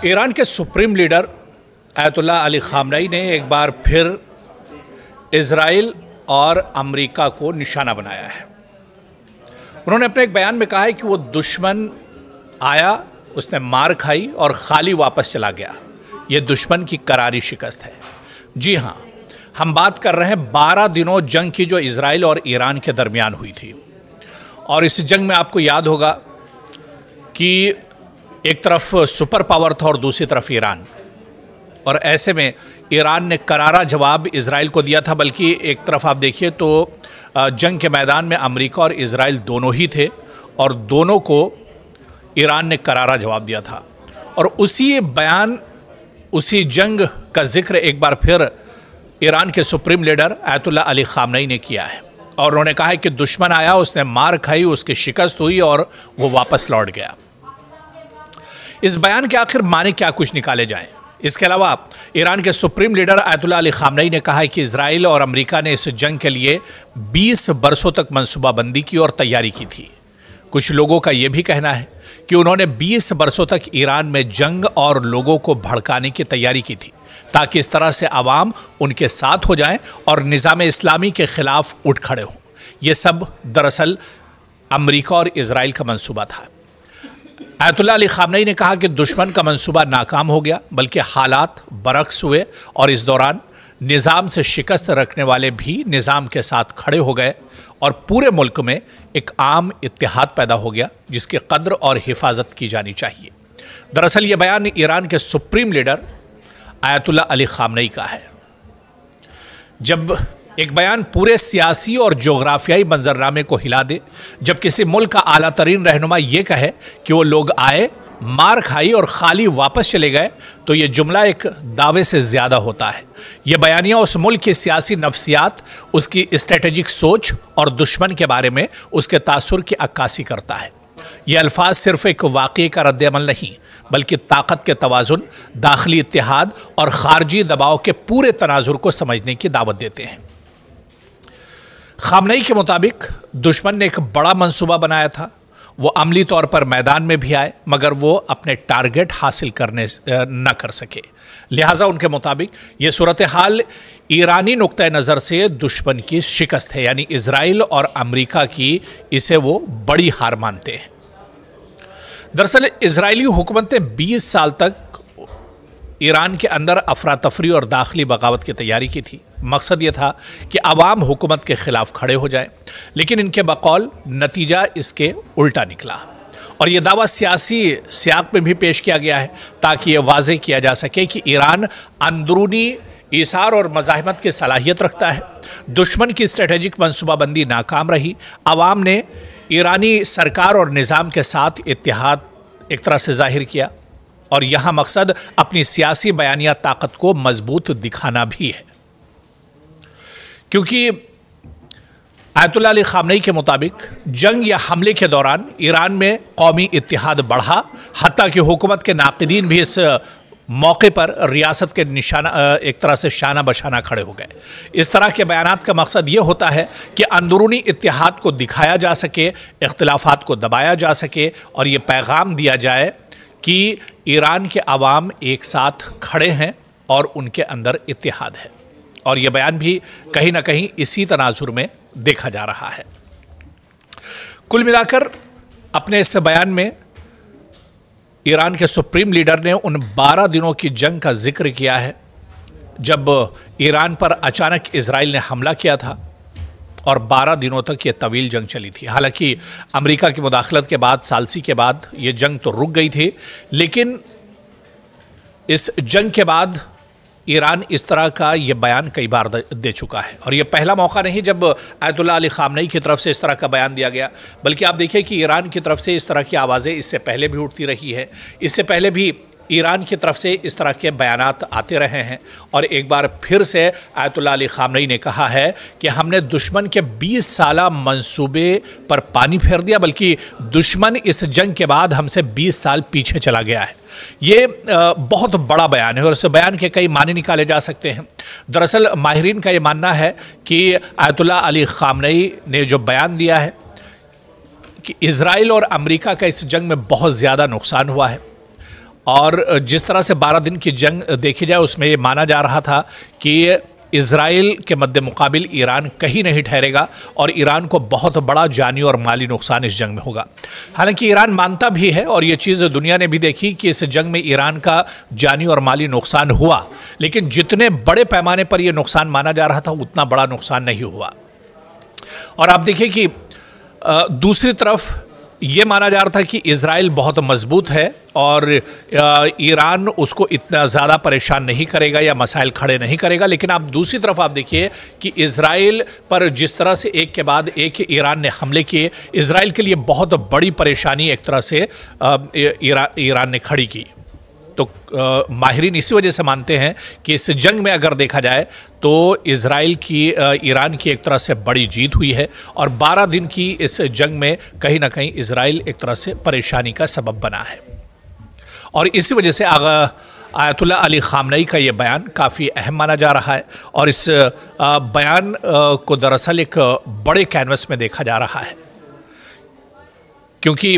Iran के supreme leader Ayatollah Ali Khamenei ने एक बार फिर इजराइल और अमेरिका को निशाना बनाया है। उन्होंने अपने एक बयान में कहा है कि वो दुश्मन आया, उसने मार खाई और खाली वापस चला गया। ये दुश्मन की करारी शिकस्त है। जी हाँ, हम बात कर रहे हैं 12 दिनों जंग की जो इजराइल और ईरान के दरमियान हुई थी। और इस जंग में आपको याद होगा कि एक तरफ सुपर पावर था और दूसरी तरफ ईरान, और ऐसे में ईरान ने करारा जवाब इजराइल को दिया था। बल्कि एक तरफ आप देखिए तो जंग के मैदान में अमेरिका और इजराइल दोनों ही थे और दोनों को ईरान ने करारा जवाब दिया था। और उसी बयान, उसी जंग का जिक्र एक बार फिर ईरान के supreme leader Ayatollah Ali Khamenei ने किया है। और उन्होंने कहा है कि दुश्मन आया, उसने मार खाई, उसकी शिकस्त हुई और वो वापस लौट गया। इस बयान के आखिर माने क्या कुछ निकाले जाएं? इसके अलावा ईरान के supreme leader Ayatollah Ali Khamenei ने कहा है कि इजराइल और अमेरिका ने इस जंग के लिए 20 बरसों तक मंसूबाबंदी की और तैयारी की थी। कुछ लोगों का यह भी कहना है कि उन्होंने 20 बरसों तक ईरान में जंग और लोगों को भड़काने की तैयारी की थी, ताकि इस तरह से आवाम उनके साथ हो जाएं और निज़ाम इस्लामी के खिलाफ उठ खड़े हों। ये सब दरअसल अमेरिका और इजराइल का मंसूबा था। आयतुल्लाह अली खामनेई ने कहा कि दुश्मन का मंसूबा नाकाम हो गया, बल्कि हालात बरक्स हुए और इस दौरान निज़ाम से शिकस्त रखने वाले भी निज़ाम के साथ खड़े हो गए और पूरे मुल्क में एक आम इत्तेहाद पैदा हो गया, जिसकी कद्र और हिफाजत की जानी चाहिए। दरअसल ये बयान ईरान के supreme leader Ayatollah Ali Khamenei का है। जब एक बयान पूरे सियासी और जोग्राफियाई मंजरनामे को हिला दे, जब किसी मुल्क का आला तरीन रहनुमा ये कहे कि वो लोग आए, मार खाई और खाली वापस चले गए, तो ये जुमला एक दावे से ज़्यादा होता है। ये बयानिया उस मुल्क की सियासी नफ्सियात, उसकी स्ट्रेटेजिक सोच और दुश्मन के बारे में उसके तासुर की अक्कासी करता है। ये अल्फाज सिर्फ एक वाक़ये का रद्द-ए-अमल नहीं, बल्कि ताकत के तवाज़ुन, दाखिली इत्तेहाद और खारजी दबाव के पूरे तनाजुर को समझने की दावत देते हैं। खामनेई के मुताबिक दुश्मन ने एक बड़ा मंसूबा बनाया था। वो अमली तौर पर मैदान में भी आए, मगर वो अपने टारगेट हासिल करने न कर सके। लिहाजा उनके मुताबिक ये सूरत हाल ईरानी नुक्ता नज़र से दुश्मन की शिकस्त है, यानी इजराइल और अमेरिका की। इसे वो बड़ी हार मानते हैं। दरअसल इजरायली हुकूमत ने 20 साल तक ईरान के अंदर अफरा तफरी और दाखिली बगावत की तैयारी की थी। मकसद ये था कि अवाम हुकूमत के खिलाफ खड़े हो जाए, लेकिन इनके बकौल नतीजा इसके उल्टा निकला। और ये दावा सियासी सियाक में भी पेश किया गया है, ताकि ये वाज़ेह किया जा सके कि ईरान अंदरूनी ईसार और मज़ाहमत की सलाहियत रखता है। दुश्मन की स्ट्रेटेजिक मनसूबाबंदी नाकाम रही। अवाम ने ईरानी सरकार और निज़ाम के साथ इत्तेहाद एक तरह से जाहिर किया, और यहाँ मकसद अपनी सियासी बयानिया ताकत को मजबूत दिखाना भी है। क्योंकि आयतुल्लाह अली खामनेई के मुताबिक जंग या हमले के दौरान ईरान में कौमी इत्तेहाद बढ़ा, हत्ता कि हुकूमत के नाक़िदीन भी इस मौके पर रियासत के निशाना एक तरह से शाना बशाना खड़े हो गए। इस तरह के बयानात का मकसद ये होता है कि अंदरूनी इत्तेहाद को दिखाया जा सके, इख्तिलाफात को दबाया जा सके और ये पैगाम दिया जाए कि ईरान के अवाम एक साथ खड़े हैं और उनके अंदर इत्तेहाद है। और यह बयान भी कहीं ना कहीं इसी तनाजुर में देखा जा रहा है। कुल मिलाकर अपने इस बयान में ईरान के सुप्रीम लीडर ने उन 12 दिनों की जंग का जिक्र किया है जब ईरान पर अचानक इजराइल ने हमला किया था, और 12 दिनों तक ये तवील जंग चली थी। हालांकि अमेरिका की मुदाखलत के बाद, सालसी के बाद ये जंग तो रुक गई थी, लेकिन इस जंग के बाद ईरान इस तरह का ये बयान कई बार दे चुका है। और ये पहला मौका नहीं जब आयतुल्लाह अली खामनेई की तरफ से इस तरह का बयान दिया गया, बल्कि आप देखिए कि ईरान की तरफ से इस तरह की आवाज़ें इससे पहले भी उठती रही है। इससे पहले भी ईरान की तरफ से इस तरह के बयानात आते रहे हैं। और एक बार फिर से आयतुल्लाह अली खामनेई ने कहा है कि हमने दुश्मन के 20 साला मंसूबे पर पानी फेर दिया, बल्कि दुश्मन इस जंग के बाद हमसे 20 साल पीछे चला गया है। ये बहुत बड़ा बयान है और इस बयान के कई माने निकाले जा सकते हैं। दरअसल माहिरीन का ये मानना है कि आयतुल्लाह अली खामनेई ने जो बयान दिया है कि इजराइल और अमेरिका का इस जंग में बहुत ज़्यादा नुकसान हुआ है और जिस तरह से 12 दिन की जंग देखी जाए उसमें ये माना जा रहा था कि इजराइल के मद्दे मुकाबिल ईरान कहीं नहीं ठहरेगा और ईरान को बहुत बड़ा जानी और माली नुकसान इस जंग में होगा। हालांकि ईरान मानता भी है और ये चीज़ दुनिया ने भी देखी कि इस जंग में ईरान का जानी और माली नुकसान हुआ, लेकिन जितने बड़े पैमाने पर यह नुकसान माना जा रहा था उतना बड़ा नुकसान नहीं हुआ। और आप देखिए कि दूसरी तरफ ये माना जा रहा था कि इजराइल बहुत मजबूत है और ईरान उसको इतना ज़्यादा परेशान नहीं करेगा या मसाइल खड़े नहीं करेगा। लेकिन आप दूसरी तरफ आप देखिए कि इजराइल पर जिस तरह से एक के बाद एक ईरान ने हमले किए, इजराइल के लिए बहुत बड़ी परेशानी एक तरह से ईरान ने खड़ी की। तो माहिरीन इसी वजह से मानते हैं कि इस जंग में अगर देखा जाए तो इजराइल की ईरान की एक तरह से बड़ी जीत हुई है और 12 दिन की इस जंग में कहीं ना कहीं इजराइल एक तरह से परेशानी का सबब बना है। और इसी वजह से आयतुल्लाह अली खामनई का ये बयान काफ़ी अहम माना जा रहा है और इस बयान को दरअसल एक बड़े कैनवस में देखा जा रहा है, क्योंकि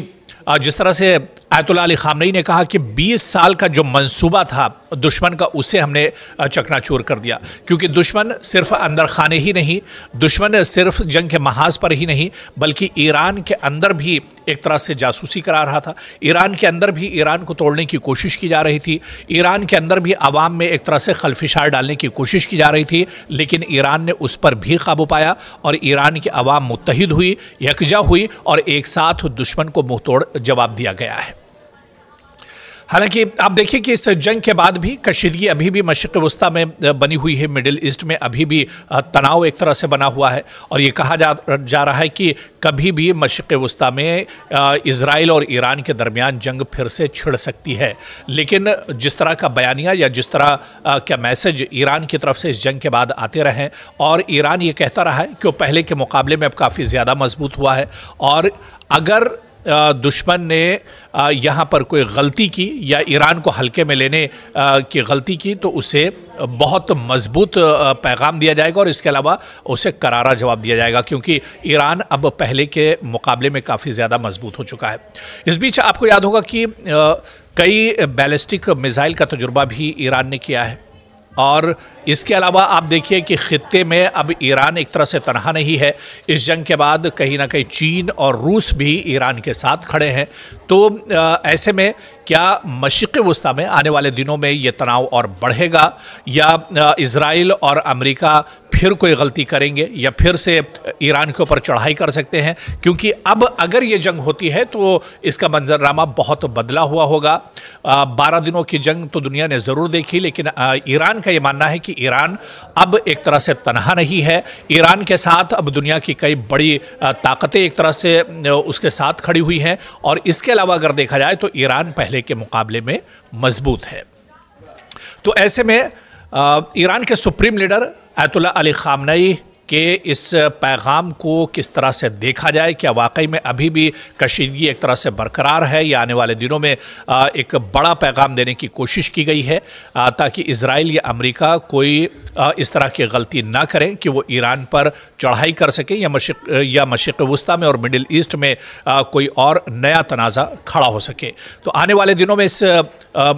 जिस तरह से आयतुल्लाह अली खामनई ने कहा कि 20 साल का जो मंसूबा था दुश्मन का उसे हमने चकनाचूर कर दिया, क्योंकि दुश्मन सिर्फ अंदर खाने ही नहीं, दुश्मन सिर्फ जंग के महाज पर ही नहीं बल्कि ईरान के अंदर भी एक तरह से जासूसी करा रहा था। ईरान के अंदर भी ईरान को तोड़ने की कोशिश की जा रही थी, ईरान के अंदर भी आवाम में एक तरह से खलफिशार डालने की कोशिश की जा रही थी, लेकिन ईरान ने उस पर भी काबू पाया और ईरान की आवाम मुत्तहिद हुई, यकजा हुई और एक साथ दुश्मन को मुंहतोड़ जवाब दिया गया है। हालांकि आप देखिए कि इस जंग के बाद भी कशीदगी अभी भी मशरिक़ वस्ता में बनी हुई है, मिडिल ईस्ट में अभी भी तनाव एक तरह से बना हुआ है और ये कहा जा रहा है कि कभी भी मशरिक़ वस्ता में इजराइल और ईरान के दरमियान जंग फिर से छिड़ सकती है। लेकिन जिस तरह का बयानिया या जिस तरह का मैसेज ईरान की तरफ से इस जंग के बाद आते रहे और ईरान ये कहता रहा है कि वो पहले के मुकाबले में अब काफ़ी ज़्यादा मजबूत हुआ है और अगर दुश्मन ने यहाँ पर कोई गलती की या ईरान को हल्के में लेने की गलती की तो उसे बहुत मजबूत पैगाम दिया जाएगा और इसके अलावा उसे करारा जवाब दिया जाएगा, क्योंकि ईरान अब पहले के मुकाबले में काफ़ी ज़्यादा मजबूत हो चुका है। इस बीच आपको याद होगा कि कई बैलिस्टिक मिसाइल का तजुर्बा भी ईरान ने किया है और इसके अलावा आप देखिए कि खित्ते में अब ईरान एक तरह से तनहा नहीं है। इस जंग के बाद कहीं ना कहीं चीन और रूस भी ईरान के साथ खड़े हैं। तो ऐसे में क्या मशरिक़ वस्ता में आने वाले दिनों में ये तनाव और बढ़ेगा या इजराइल और अमेरिका फिर कोई गलती करेंगे या फिर से ईरान के ऊपर चढ़ाई कर सकते हैं, क्योंकि अब अगर ये जंग होती है तो इसका मंजरनामा बहुत बदला हुआ होगा। 12 दिनों की जंग तो दुनिया ने ज़रूर देखी, लेकिन ईरान का ये मानना है कि ईरान अब एक तरह से तनहा नहीं है। ईरान के साथ अब दुनिया की कई बड़ी ताकतें एक तरह से उसके साथ खड़ी हुई हैं और इसके अलावा अगर देखा जाए तो ईरान पहले के मुकाबले में मजबूत है। तो ऐसे में ईरान के सुप्रीम लीडर आयतुल्लाह अली खामनई के इस पैगाम को किस तरह से देखा जाए, क्या वाकई में अभी भी कशीदगी एक तरह से बरकरार है या आने वाले दिनों में एक बड़ा पैगाम देने की कोशिश की गई है ताकि इजराइल या अमेरिका कोई इस तरह की गलती ना करें कि वो ईरान पर चढ़ाई कर सके या मशरिक़ वस्ता में और मिडिल ईस्ट में कोई और नया तनाज़ा खड़ा हो सके। तो आने वाले दिनों में इस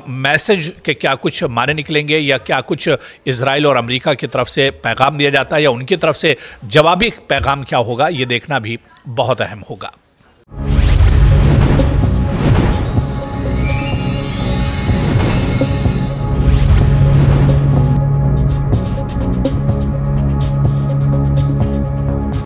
मैसेज के क्या कुछ माने निकलेंगे या क्या कुछ इजराइल और अमेरिका की तरफ से पैगाम दिया जाता है या उनकी तरफ से जवाबी पैगाम क्या होगा, ये देखना भी बहुत अहम होगा।